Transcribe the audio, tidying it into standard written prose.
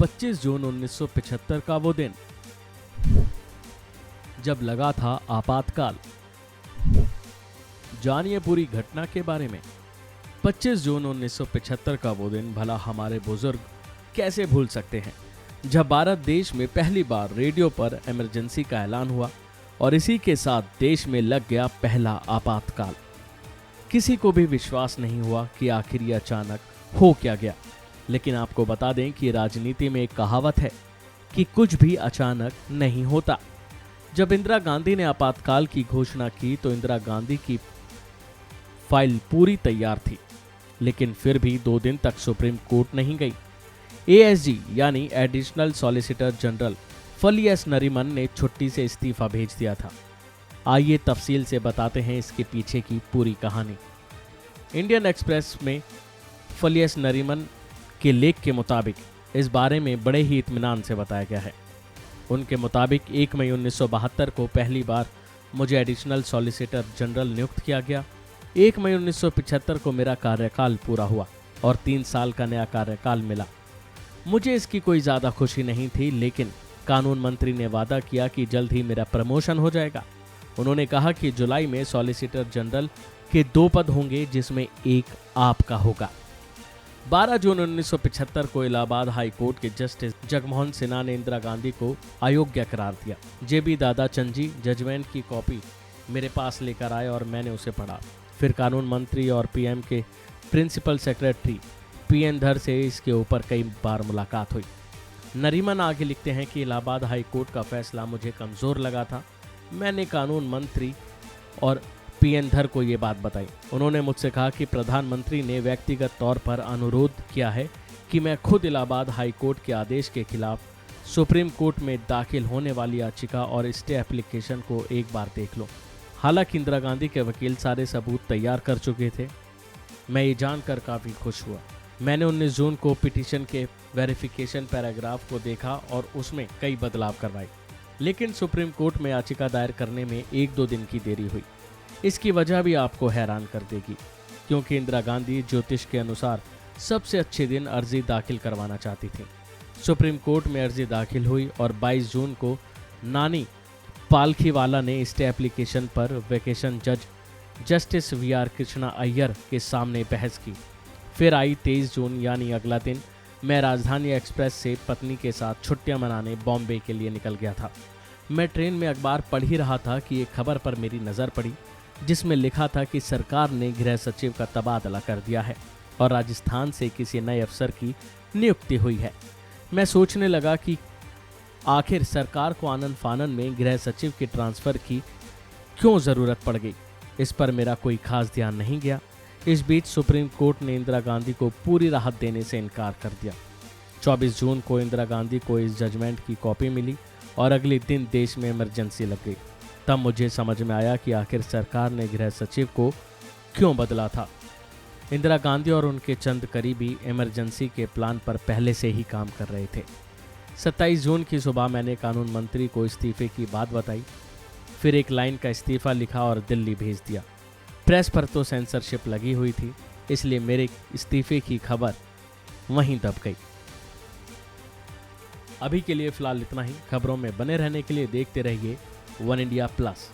25 जून 1975 का वो दिन जब लगा था आपातकाल। जानिए पूरी घटना के बारे में। 25 जून 1975 का वो दिन भला हमारे बुजुर्ग कैसे भूल सकते हैं, जब भारत देश में पहली बार रेडियो पर इमरजेंसी का ऐलान हुआ और इसी के साथ देश में लग गया पहला आपातकाल। किसी को भी विश्वास नहीं हुआ कि आखिर ये अचानक हो क्या गया। लेकिन आपको बता दें कि राजनीति में एक कहावत है कि कुछ भी अचानक नहीं होता। जब इंदिरा गांधी ने आपातकाल की घोषणा की तो इंदिरा गांधी की फाइल पूरी तैयार थी, लेकिन फिर भी 2 दिन तक सुप्रीम कोर्ट नहीं गई। एएसजी यानी एडिशनल सॉलिसिटर जनरल फली एस नरीमन ने छुट्टी से इस्तीफा भेज दिया था। आइए तफसील से बताते हैं इसके पीछे की पूरी कहानी। इंडियन एक्सप्रेस में फली एस नरीमन के लेख के मुताबिक इस बारे में बड़े ही इत्मीनान से बताया गया है। उनके मुताबिक 1 मई 1972 को पहली बार मुझे एडिशनल सॉलिसिटर जनरल नियुक्त किया गया। 1 मई 1975 को मेरा कार्यकाल पूरा हुआ और 3 साल का नया कार्यकाल मिला। मुझे इसकी कोई ज़्यादा खुशी नहीं थी, लेकिन कानून मंत्री ने वादा किया कि जल्द ही मेरा प्रमोशन हो जाएगा। उन्होंने कहा कि जुलाई में सॉलिसिटर जनरल के 2 पद होंगे, जिसमें एक आपका होगा। 12 जून 1975 को इलाहाबाद हाई कोर्ट के जस्टिस जगमोहन सिन्हा ने इंदिरा गांधी को अयोग्य करार दिया। जेबी दादा चंद जी जजमेंट की कॉपी मेरे पास लेकर आए और मैंने उसे पढ़ा। फिर कानून मंत्री और पीएम के प्रिंसिपल सेक्रेटरी पीएन धर से इसके ऊपर कई बार मुलाकात हुई। नरीमन आगे लिखते हैं कि इलाहाबाद हाई कोर्ट का फैसला मुझे कमज़ोर लगा था। मैंने कानून मंत्री और पीएन धर को ये बात बताई। उन्होंने मुझसे कहा कि प्रधानमंत्री ने व्यक्तिगत तौर पर अनुरोध किया है कि मैं खुद इलाहाबाद हाई कोर्ट के आदेश के खिलाफ सुप्रीम कोर्ट में दाखिल होने वाली याचिका और स्टे एप्लीकेशन को एक बार देख लूं। हालांकि इंदिरा गांधी के वकील सारे सबूत तैयार कर चुके थे। मैं ये जानकर काफ़ी खुश हुआ। मैंने 19 जून को पिटीशन के वेरिफिकेशन पैराग्राफ को देखा और उसमें कई बदलाव करवाए, लेकिन सुप्रीम कोर्ट में याचिका दायर करने में 1-2 दिन की देरी हुई। इसकी वजह भी आपको हैरान कर देगी, क्योंकि इंदिरा गांधी ज्योतिष के अनुसार सबसे अच्छे दिन अर्जी दाखिल करवाना चाहती थी। सुप्रीम कोर्ट में अर्जी दाखिल हुई और 22 जून को नानी पालखीवाला ने स्टे एप्लीकेशन पर वेकेशन जज जस्टिस वीआर कृष्णा अय्यर के सामने बहस की। फिर आई 23 जून यानी अगला दिन। मैं राजधानी एक्सप्रेस से पत्नी के साथ छुट्टियां मनाने बॉम्बे के लिए निकल गया था। मैं ट्रेन में अखबार पढ़ ही रहा था कि एक खबर पर मेरी नज़र पड़ी, जिसमें लिखा था कि सरकार ने गृह सचिव का तबादला कर दिया है और राजस्थान से किसी नए अफसर की नियुक्ति हुई है। मैं सोचने लगा कि आखिर सरकार को आनन फानन में गृह सचिव के ट्रांसफ़र की क्यों ज़रूरत पड़ गई। इस पर मेरा कोई खास ध्यान नहीं गया। इस बीच सुप्रीम कोर्ट ने इंदिरा गांधी को पूरी राहत देने से इनकार कर दिया। 24 जून को इंदिरा गांधी को इस जजमेंट की कॉपी मिली और अगले दिन देश में इमरजेंसी लग गई। तब मुझे समझ में आया कि आखिर सरकार ने गृह सचिव को क्यों बदला था। इंदिरा गांधी और उनके चंद करीबी इमरजेंसी के प्लान पर पहले से ही काम कर रहे थे। 27 जून की सुबह मैंने कानून मंत्री को इस्तीफे की बात बताई, फिर एक लाइन का इस्तीफा लिखा और दिल्ली भेज दिया। प्रेस पर तो सेंसरशिप लगी हुई थी, इसलिए मेरे इस्तीफे की खबर वहीं दब गई। अभी के लिए फिलहाल इतना ही। खबरों में बने रहने के लिए देखते रहिए वन इंडिया प्लस।